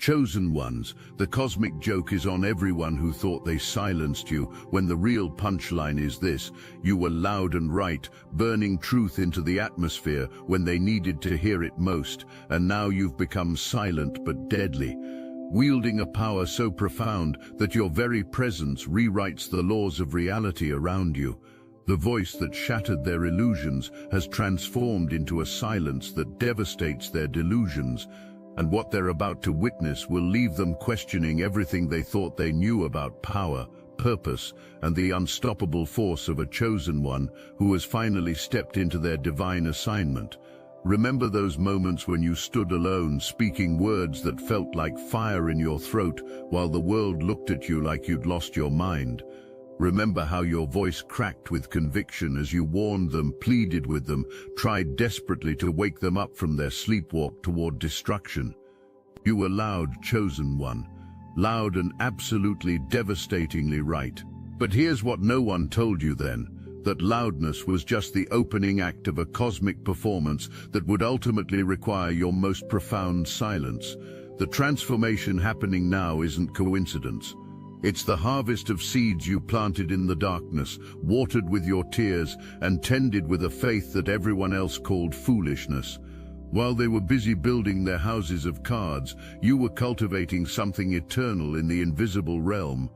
Chosen ones, the cosmic joke is on everyone who thought they silenced you, when the real punchline is this: you were loud and right, burning truth into the atmosphere when they needed to hear it most, and now you've become silent but deadly, wielding a power so profound that your very presence rewrites the laws of reality around you. The voice that shattered their illusions has transformed into a silence that devastates their delusions, and what they're about to witness will leave them questioning everything they thought they knew about power, purpose, and the unstoppable force of a chosen one who has finally stepped into their divine assignment. Remember those moments when you stood alone, speaking words that felt like fire in your throat, while the world looked at you like you'd lost your mind. Remember how your voice cracked with conviction as you warned them, pleaded with them, tried desperately to wake them up from their sleepwalk toward destruction. You were loud, chosen one, loud and absolutely devastatingly right. But here's what no one told you then: that loudness was just the opening act of a cosmic performance that would ultimately require your most profound silence. The transformation happening now isn't coincidence. It's the harvest of seeds you planted in the darkness, watered with your tears, and tended with a faith that everyone else called foolishness. While they were busy building their houses of cards, you were cultivating something eternal in the invisible realm.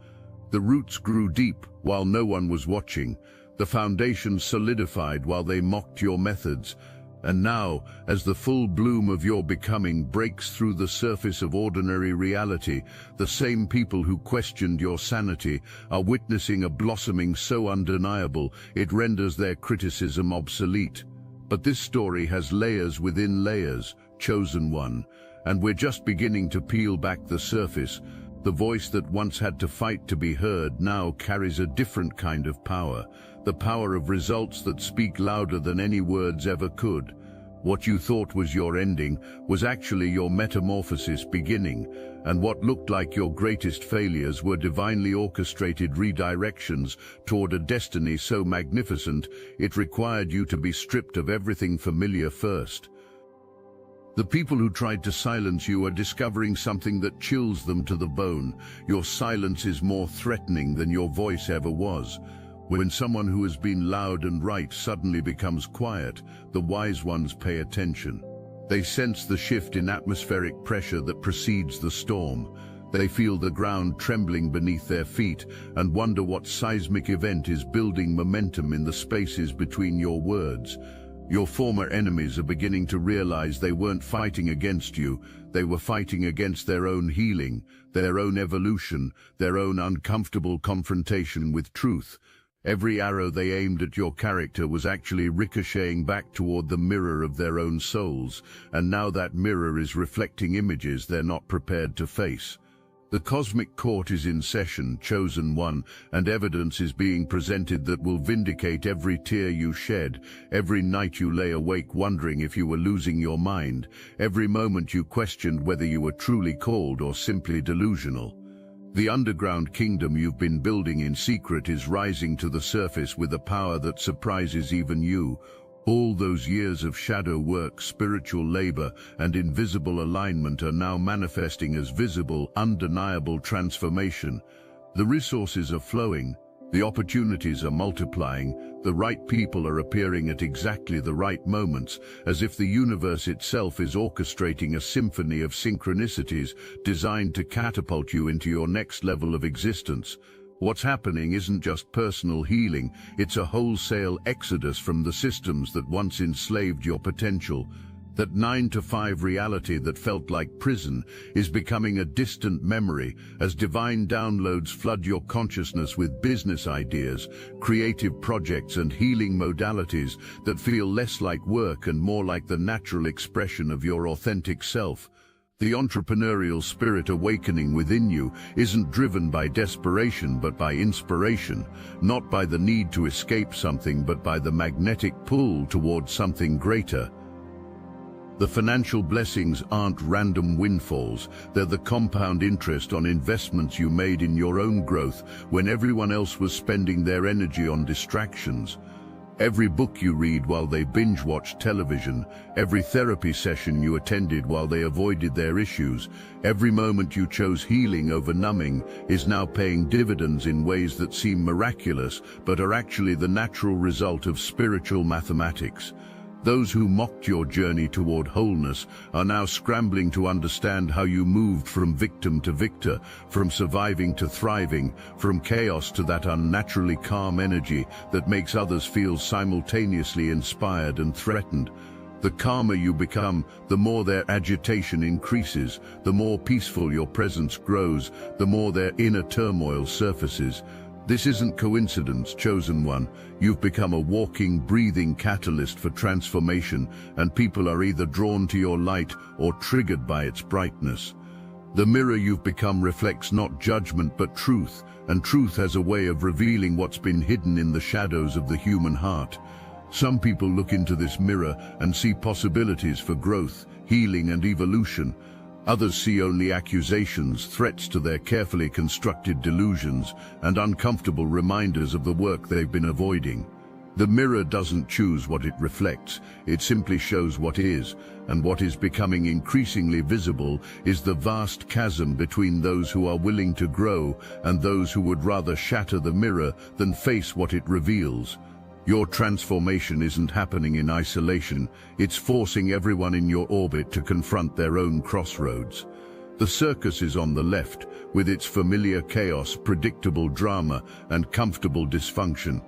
The roots grew deep while no one was watching. The foundations solidified while they mocked your methods. And now, as the full bloom of your becoming breaks through the surface of ordinary reality, the same people who questioned your sanity are witnessing a blossoming so undeniable it renders their criticism obsolete. But this story has layers within layers, chosen one, and we're just beginning to peel back the surface. The voice that once had to fight to be heard now carries a different kind of power, the power of results that speak louder than any words ever could. What you thought was your ending was actually your metamorphosis beginning, and what looked like your greatest failures were divinely orchestrated redirections toward a destiny so magnificent it required you to be stripped of everything familiar first. The people who tried to silence you are discovering something that chills them to the bone. Your silence is more threatening than your voice ever was. When someone who has been loud and right suddenly becomes quiet, the wise ones pay attention. They sense the shift in atmospheric pressure that precedes the storm. They feel the ground trembling beneath their feet and wonder what seismic event is building momentum in the spaces between your words. Your former enemies are beginning to realize they weren't fighting against you, they were fighting against their own healing, their own evolution, their own uncomfortable confrontation with truth. Every arrow they aimed at your character was actually ricocheting back toward the mirror of their own souls, and now that mirror is reflecting images they're not prepared to face. The cosmic court is in session, chosen one, and evidence is being presented that will vindicate every tear you shed, every night you lay awake wondering if you were losing your mind, every moment you questioned whether you were truly called or simply delusional. The underground kingdom you've been building in secret is rising to the surface with a power that surprises even you. All those years of shadow work, spiritual labor, and invisible alignment are now manifesting as visible, undeniable transformation. The resources are flowing, the opportunities are multiplying, the right people are appearing at exactly the right moments, as if the universe itself is orchestrating a symphony of synchronicities designed to catapult you into your next level of existence. What's happening isn't just personal healing, it's a wholesale exodus from the systems that once enslaved your potential. That 9-to-5 reality that felt like prison is becoming a distant memory as divine downloads flood your consciousness with business ideas, creative projects, and healing modalities that feel less like work and more like the natural expression of your authentic self. The entrepreneurial spirit awakening within you isn't driven by desperation but by inspiration, not by the need to escape something but by the magnetic pull towards something greater. The financial blessings aren't random windfalls, they're the compound interest on investments you made in your own growth when everyone else was spending their energy on distractions. Every book you read while they binge-watch television, every therapy session you attended while they avoided their issues, every moment you chose healing over numbing is now paying dividends in ways that seem miraculous but are actually the natural result of spiritual mathematics. Those who mocked your journey toward wholeness are now scrambling to understand how you moved from victim to victor, from surviving to thriving, from chaos to that unnaturally calm energy that makes others feel simultaneously inspired and threatened. The calmer you become, the more their agitation increases, the more peaceful your presence grows, the more their inner turmoil surfaces. This isn't coincidence, chosen one. You've become a walking, breathing catalyst for transformation, and people are either drawn to your light or triggered by its brightness. The mirror you've become reflects not judgment but truth, and truth has a way of revealing what's been hidden in the shadows of the human heart. Some people look into this mirror and see possibilities for growth, healing, and evolution. Others see only accusations, threats to their carefully constructed delusions, and uncomfortable reminders of the work they've been avoiding. The mirror doesn't choose what it reflects, it simply shows what is, and what is becoming increasingly visible is the vast chasm between those who are willing to grow and those who would rather shatter the mirror than face what it reveals. Your transformation isn't happening in isolation, it's forcing everyone in your orbit to confront their own crossroads. The circus is on the left, with its familiar chaos, predictable drama, and comfortable dysfunction.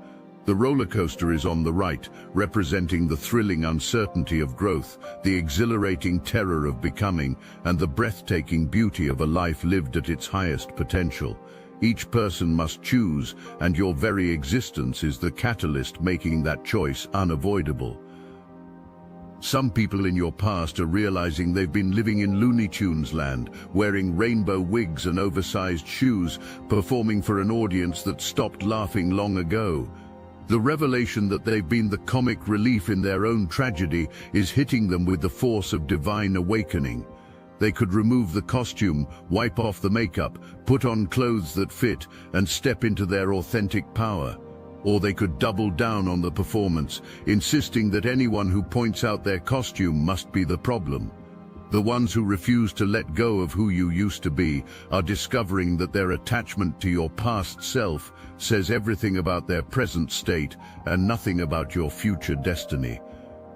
The roller coaster is on the right, representing the thrilling uncertainty of growth, the exhilarating terror of becoming, and the breathtaking beauty of a life lived at its highest potential. Each person must choose, and your very existence is the catalyst making that choice unavoidable. Some people in your past are realizing they've been living in Looney Tunes land, wearing rainbow wigs and oversized shoes, performing for an audience that stopped laughing long ago. The revelation that they've been the comic relief in their own tragedy is hitting them with the force of divine awakening. They could remove the costume, wipe off the makeup, put on clothes that fit, and step into their authentic power. Or they could double down on the performance, insisting that anyone who points out their costume must be the problem. The ones who refuse to let go of who you used to be are discovering that their attachment to your past self says everything about their present state and nothing about your future destiny.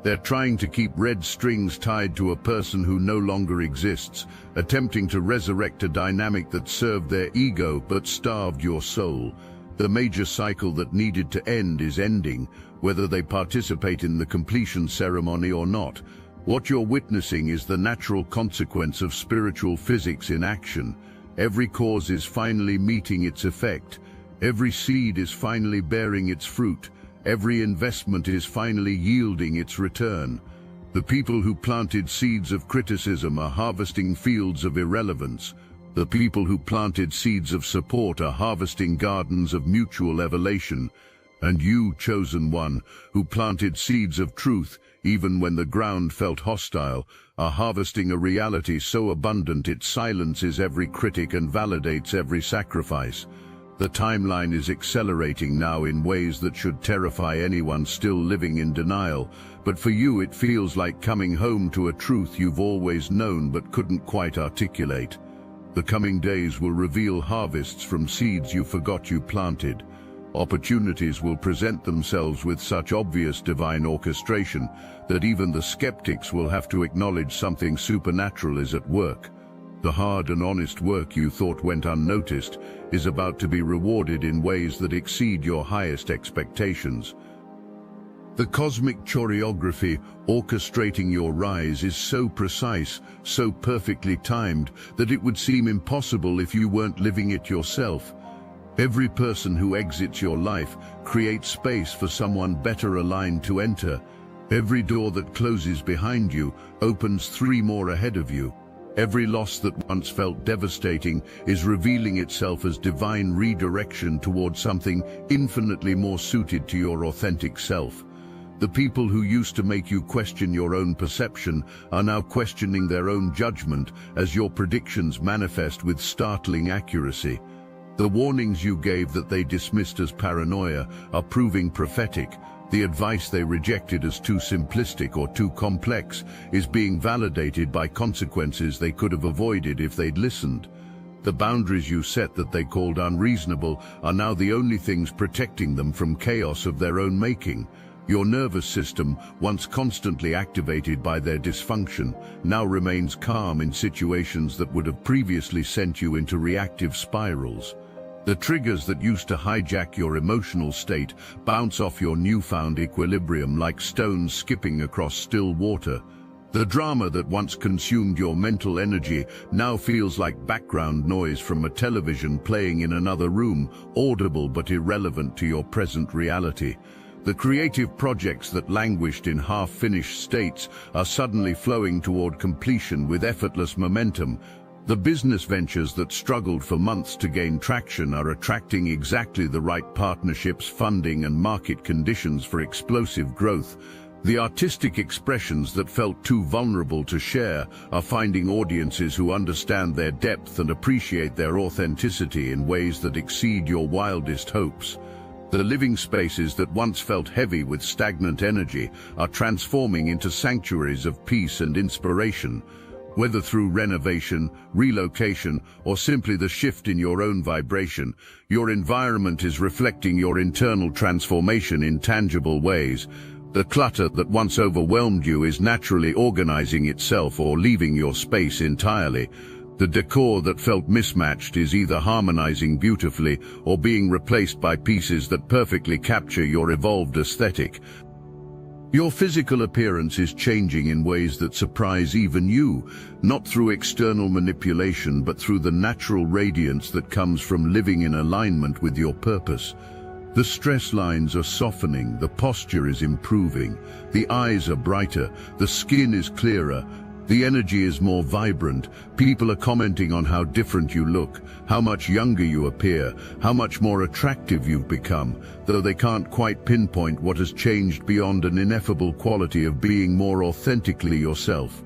They're trying to keep red strings tied to a person who no longer exists, attempting to resurrect a dynamic that served their ego but starved your soul. The major cycle that needed to end is ending, whether they participate in the completion ceremony or not. What you're witnessing is the natural consequence of spiritual physics in action. Every cause is finally meeting its effect. Every seed is finally bearing its fruit. Every investment is finally yielding its return. The people who planted seeds of criticism are harvesting fields of irrelevance. The people who planted seeds of support are harvesting gardens of mutual elevation. And you, chosen one, who planted seeds of truth, even when the ground felt hostile, are harvesting a reality so abundant it silences every critic and validates every sacrifice. The timeline is accelerating now in ways that should terrify anyone still living in denial, but for you it feels like coming home to a truth you've always known but couldn't quite articulate. The coming days will reveal harvests from seeds you forgot you planted. Opportunities will present themselves with such obvious divine orchestration that even the skeptics will have to acknowledge something supernatural is at work. The hard and honest work you thought went unnoticed is about to be rewarded in ways that exceed your highest expectations. The cosmic choreography orchestrating your rise is so precise, so perfectly timed, that it would seem impossible if you weren't living it yourself. Every person who exits your life creates space for someone better aligned to enter. Every door that closes behind you opens 3 more ahead of you. Every loss that once felt devastating is revealing itself as divine redirection towards something infinitely more suited to your authentic self. The people who used to make you question your own perception are now questioning their own judgment as your predictions manifest with startling accuracy. The warnings you gave that they dismissed as paranoia are proving prophetic. The advice they rejected as too simplistic or too complex is being validated by consequences they could have avoided if they'd listened. The boundaries you set that they called unreasonable are now the only things protecting them from chaos of their own making. Your nervous system, once constantly activated by their dysfunction, now remains calm in situations that would have previously sent you into reactive spirals. The triggers that used to hijack your emotional state bounce off your newfound equilibrium like stones skipping across still water. The drama that once consumed your mental energy now feels like background noise from a television playing in another room, audible but irrelevant to your present reality. The creative projects that languished in half-finished states are suddenly flowing toward completion with effortless momentum. The business ventures that struggled for months to gain traction are attracting exactly the right partnerships, funding, and market conditions for explosive growth. The artistic expressions that felt too vulnerable to share are finding audiences who understand their depth and appreciate their authenticity in ways that exceed your wildest hopes. The living spaces that once felt heavy with stagnant energy are transforming into sanctuaries of peace and inspiration. Whether through renovation, relocation, or simply the shift in your own vibration, your environment is reflecting your internal transformation in tangible ways. The clutter that once overwhelmed you is naturally organizing itself or leaving your space entirely. The decor that felt mismatched is either harmonizing beautifully or being replaced by pieces that perfectly capture your evolved aesthetic. Your physical appearance is changing in ways that surprise even you, not through external manipulation but through the natural radiance that comes from living in alignment with your purpose. The stress lines are softening, the posture is improving, the eyes are brighter, the skin is clearer, the energy is more vibrant. People are commenting on how different you look, how much younger you appear, how much more attractive you've become, though they can't quite pinpoint what has changed beyond an ineffable quality of being more authentically yourself.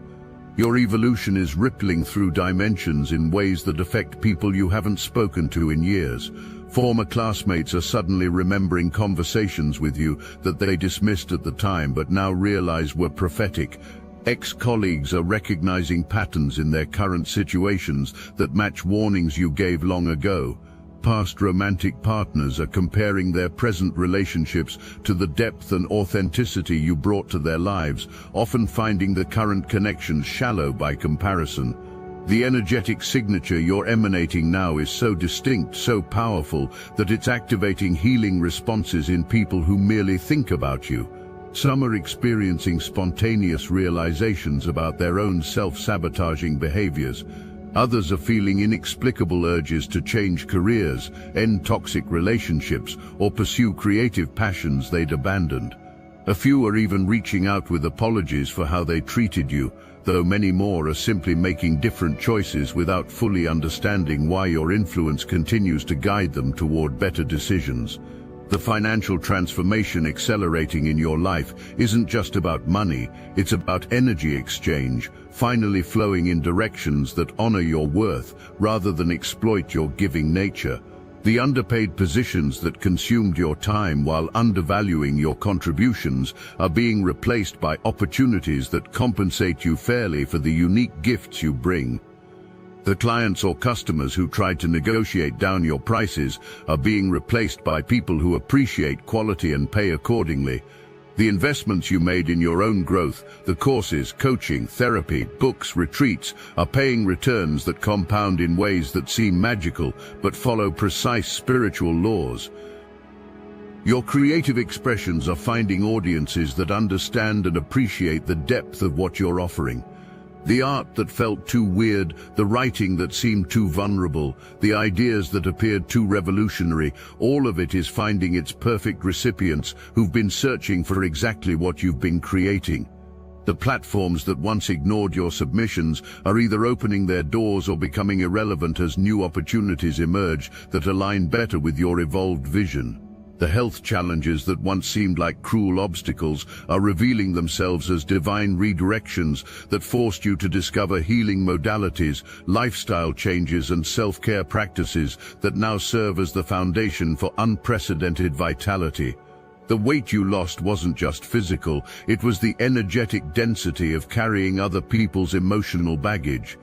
Your evolution is rippling through dimensions in ways that affect people you haven't spoken to in years. Former classmates are suddenly remembering conversations with you that they dismissed at the time but now realize were prophetic. Ex-colleagues are recognizing patterns in their current situations that match warnings you gave long ago. Past romantic partners are comparing their present relationships to the depth and authenticity you brought to their lives, often finding the current connections shallow by comparison. The energetic signature you're emanating now is so distinct, so powerful, that it's activating healing responses in people who merely think about you. Some are experiencing spontaneous realizations about their own self-sabotaging behaviors. Others are feeling inexplicable urges to change careers, end toxic relationships, or pursue creative passions they'd abandoned. A few are even reaching out with apologies for how they treated you, though many more are simply making different choices without fully understanding why your influence continues to guide them toward better decisions. The financial transformation accelerating in your life isn't just about money, it's about energy exchange, finally flowing in directions that honor your worth rather than exploit your giving nature. The underpaid positions that consumed your time while undervaluing your contributions are being replaced by opportunities that compensate you fairly for the unique gifts you bring. The clients or customers who tried to negotiate down your prices are being replaced by people who appreciate quality and pay accordingly. The investments you made in your own growth, the courses, coaching, therapy, books, retreats, are paying returns that compound in ways that seem magical but follow precise spiritual laws. Your creative expressions are finding audiences that understand and appreciate the depth of what you're offering. The art that felt too weird, the writing that seemed too vulnerable, the ideas that appeared too revolutionary, all of it is finding its perfect recipients who've been searching for exactly what you've been creating. The platforms that once ignored your submissions are either opening their doors or becoming irrelevant as new opportunities emerge that align better with your evolved vision. The health challenges that once seemed like cruel obstacles are revealing themselves as divine redirections that forced you to discover healing modalities, lifestyle changes, and self-care practices that now serve as the foundation for unprecedented vitality. The weight you lost wasn't just physical, it was the energetic density of carrying other people's emotional baggage.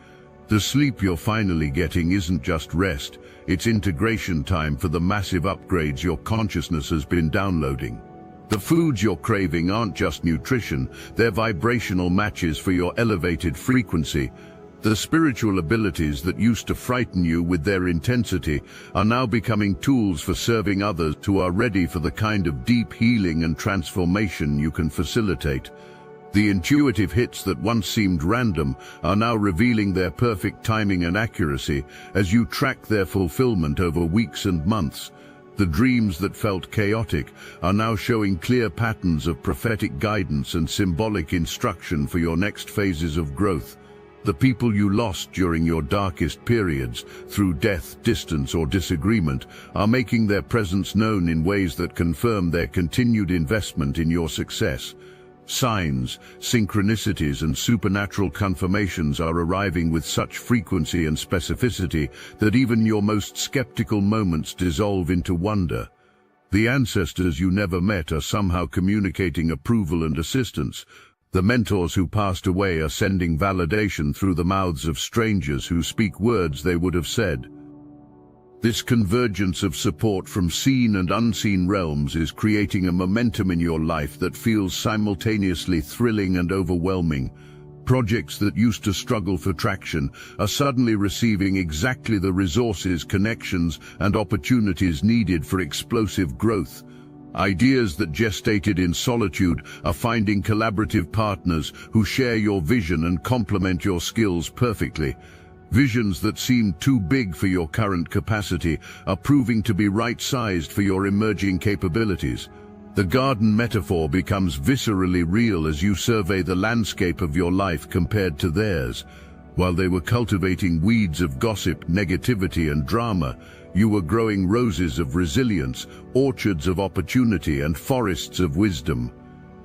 The sleep you're finally getting isn't just rest, it's integration time for the massive upgrades your consciousness has been downloading. The foods you're craving aren't just nutrition, they're vibrational matches for your elevated frequency. The spiritual abilities that used to frighten you with their intensity are now becoming tools for serving others who are ready for the kind of deep healing and transformation you can facilitate. The intuitive hits that once seemed random are now revealing their perfect timing and accuracy as you track their fulfillment over weeks and months. The dreams that felt chaotic are now showing clear patterns of prophetic guidance and symbolic instruction for your next phases of growth. The people you lost during your darkest periods, through death, distance, or disagreement, are making their presence known in ways that confirm their continued investment in your success. Signs, synchronicities, and supernatural confirmations are arriving with such frequency and specificity that even your most skeptical moments dissolve into wonder. The ancestors you never met are somehow communicating approval and assistance. The mentors who passed away are sending validation through the mouths of strangers who speak words they would have said. This convergence of support from seen and unseen realms is creating a momentum in your life that feels simultaneously thrilling and overwhelming. Projects that used to struggle for traction are suddenly receiving exactly the resources, connections, and opportunities needed for explosive growth. Ideas that gestated in solitude are finding collaborative partners who share your vision and complement your skills perfectly. Visions that seemed too big for your current capacity are proving to be right-sized for your emerging capabilities. The garden metaphor becomes viscerally real as you survey the landscape of your life compared to theirs. While they were cultivating weeds of gossip, negativity, and drama, you were growing roses of resilience, orchards of opportunity, and forests of wisdom.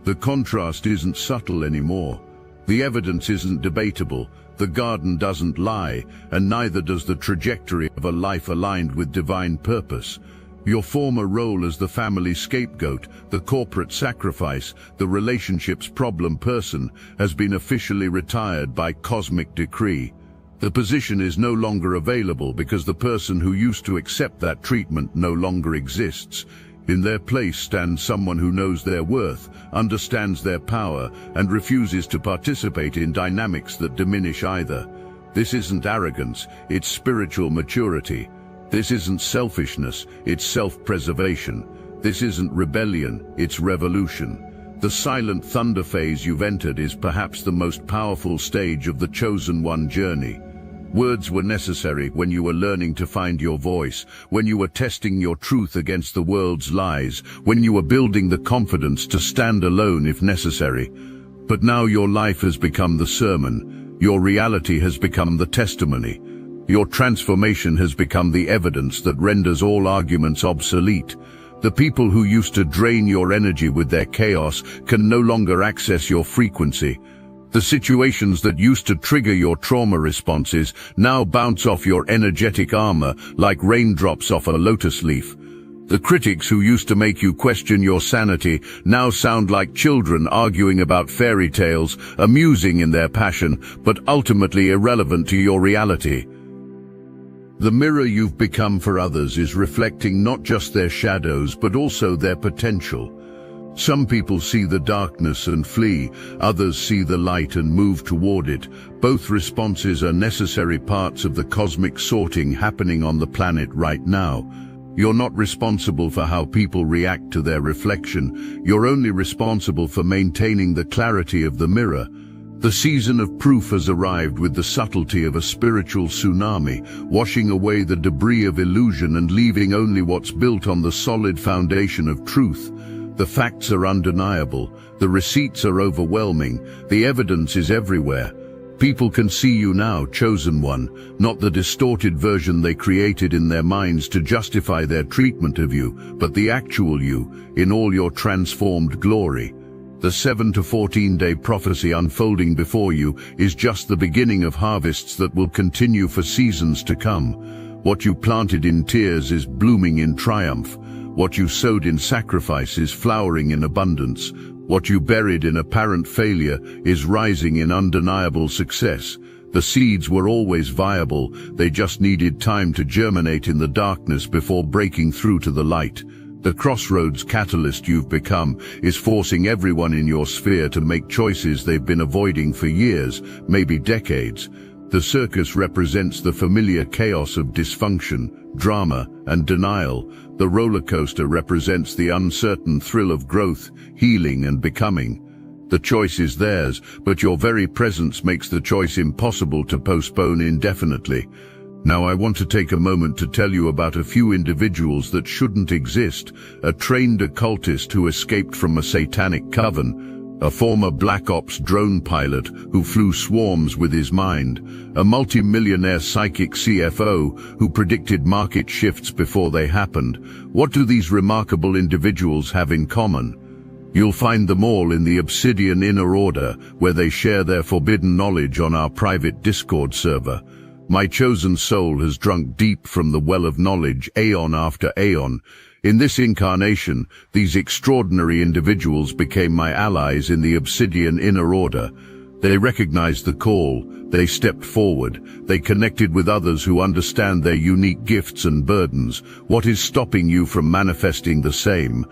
The contrast isn't subtle anymore. The evidence isn't debatable. The garden doesn't lie, and neither does the trajectory of a life aligned with divine purpose. Your former role as the family scapegoat, the corporate sacrifice, the relationship's problem person, has been officially retired by cosmic decree. The position is no longer available because the person who used to accept that treatment no longer exists. In their place stands someone who knows their worth, understands their power, and refuses to participate in dynamics that diminish either. This isn't arrogance, it's spiritual maturity. This isn't selfishness, it's self-preservation. This isn't rebellion, it's revolution. The silent thunder phase you've entered is perhaps the most powerful stage of the Chosen One journey. Words were necessary when you were learning to find your voice, when you were testing your truth against the world's lies, when you were building the confidence to stand alone if necessary. But now your life has become the sermon, your reality has become the testimony. Your transformation has become the evidence that renders all arguments obsolete. The people who used to drain your energy with their chaos can no longer access your frequency. The situations that used to trigger your trauma responses now bounce off your energetic armor like raindrops off a lotus leaf. The critics who used to make you question your sanity now sound like children arguing about fairy tales, amusing in their passion, but ultimately irrelevant to your reality. The mirror you've become for others is reflecting not just their shadows, but also their potential. Some people see the darkness and flee, others see the light and move toward it. Both responses are necessary parts of the cosmic sorting happening on the planet right now. You're not responsible for how people react to their reflection. You're only responsible for maintaining the clarity of the mirror. The season of proof has arrived with the subtlety of a spiritual tsunami, washing away the debris of illusion and leaving only what's built on the solid foundation of truth. The facts are undeniable, the receipts are overwhelming, the evidence is everywhere. People can see you now, Chosen One, not the distorted version they created in their minds to justify their treatment of you, but the actual you, in all your transformed glory. The 7 to 14-day prophecy unfolding before you is just the beginning of harvests that will continue for seasons to come. What you planted in tears is blooming in triumph. What you sowed in sacrifice is flowering in abundance. What you buried in apparent failure is rising in undeniable success. The seeds were always viable, they just needed time to germinate in the darkness before breaking through to the light. The crossroads catalyst you've become is forcing everyone in your sphere to make choices they've been avoiding for years, maybe decades. The circus represents the familiar chaos of dysfunction, drama, and denial. The roller coaster represents the uncertain thrill of growth, healing, and becoming. The choice is theirs, but your very presence makes the choice impossible to postpone indefinitely. Now I want to take a moment to tell you about a few individuals that shouldn't exist: a trained occultist who escaped from a satanic coven, a former Black Ops drone pilot who flew swarms with his mind, a multi-millionaire psychic CFO who predicted market shifts before they happened. What do these remarkable individuals have in common? You'll find them all in the Obsidian Inner Order, where they share their forbidden knowledge on our private Discord server. My chosen soul has drunk deep from the well of knowledge, aeon after aeon. In this incarnation, these extraordinary individuals became my allies in the Obsidian Inner Order. They recognized the call, they stepped forward, they connected with others who understand their unique gifts and burdens. What is stopping you from manifesting the same?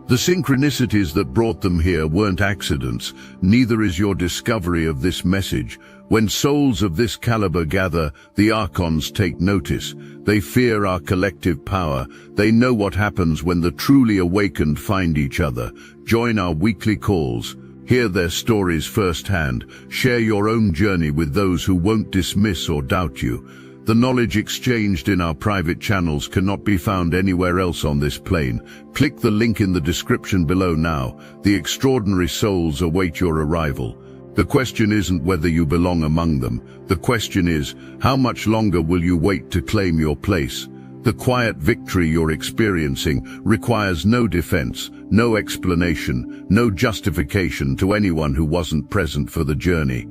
The synchronicities that brought them here weren't accidents, neither is your discovery of this message. When souls of this caliber gather, the Archons take notice. They fear our collective power. They know what happens when the truly awakened find each other. Join our weekly calls. Hear their stories firsthand. Share your own journey with those who won't dismiss or doubt you. The knowledge exchanged in our private channels cannot be found anywhere else on this plane. Click the link in the description below now. The extraordinary souls await your arrival. The question isn't whether you belong among them. The question is, how much longer will you wait to claim your place? The quiet victory you're experiencing requires no defense, no explanation, no justification to anyone who wasn't present for the journey.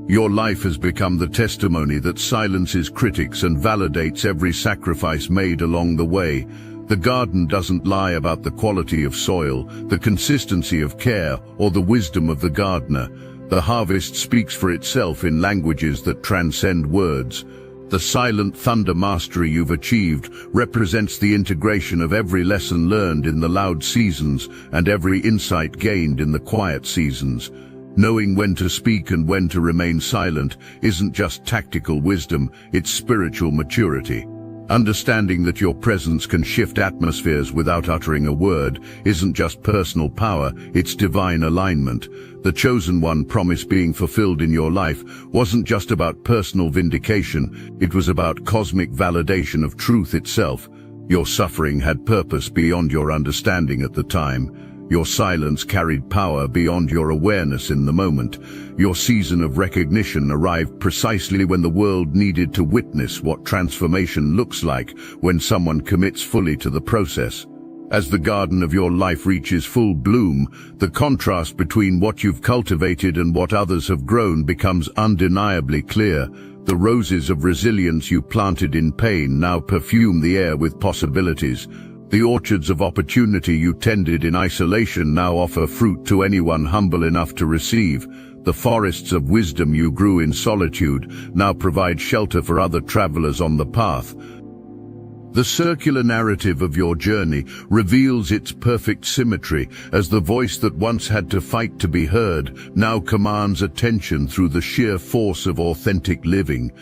Your life has become the testimony that silences critics and validates every sacrifice made along the way. The garden doesn't lie about the quality of soil, the consistency of care, or the wisdom of the gardener. The harvest speaks for itself in languages that transcend words. The silent thunder mastery you've achieved represents the integration of every lesson learned in the loud seasons and every insight gained in the quiet seasons. Knowing when to speak and when to remain silent isn't just tactical wisdom, it's spiritual maturity. Understanding that your presence can shift atmospheres without uttering a word isn't just personal power, it's divine alignment. The Chosen One promise being fulfilled in your life wasn't just about personal vindication, it was about cosmic validation of truth itself. Your suffering had purpose beyond your understanding at the time. Your silence carried power beyond your awareness in the moment. Your season of recognition arrived precisely when the world needed to witness what transformation looks like when someone commits fully to the process. As the garden of your life reaches full bloom, the contrast between what you've cultivated and what others have grown becomes undeniably clear. The roses of resilience you planted in pain now perfume the air with possibilities. The orchards of opportunity you tended in isolation now offer fruit to anyone humble enough to receive. The forests of wisdom you grew in solitude now provide shelter for other travelers on the path. The circular narrative of your journey reveals its perfect symmetry as the voice that once had to fight to be heard now commands attention through the sheer force of authentic living.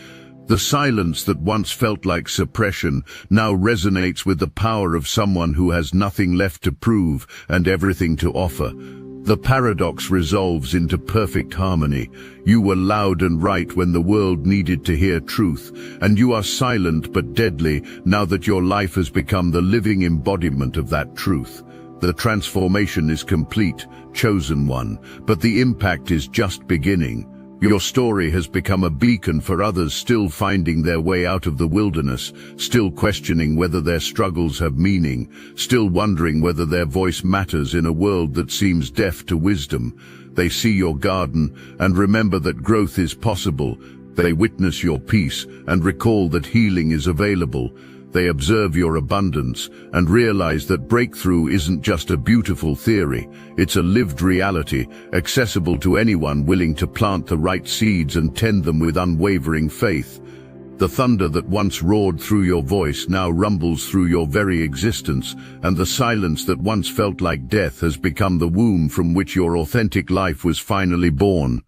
The silence that once felt like suppression now resonates with the power of someone who has nothing left to prove and everything to offer. The paradox resolves into perfect harmony. You were loud and right when the world needed to hear truth, and you are silent but deadly now that your life has become the living embodiment of that truth. The transformation is complete, Chosen One, but the impact is just beginning. Your story has become a beacon for others still finding their way out of the wilderness, still questioning whether their struggles have meaning, still wondering whether their voice matters in a world that seems deaf to wisdom. They see your garden and remember that growth is possible. They witness your peace and recall that healing is available. They observe your abundance and realize that breakthrough isn't just a beautiful theory, it's a lived reality, accessible to anyone willing to plant the right seeds and tend them with unwavering faith. The thunder that once roared through your voice now rumbles through your very existence, and the silence that once felt like death has become the womb from which your authentic life was finally born.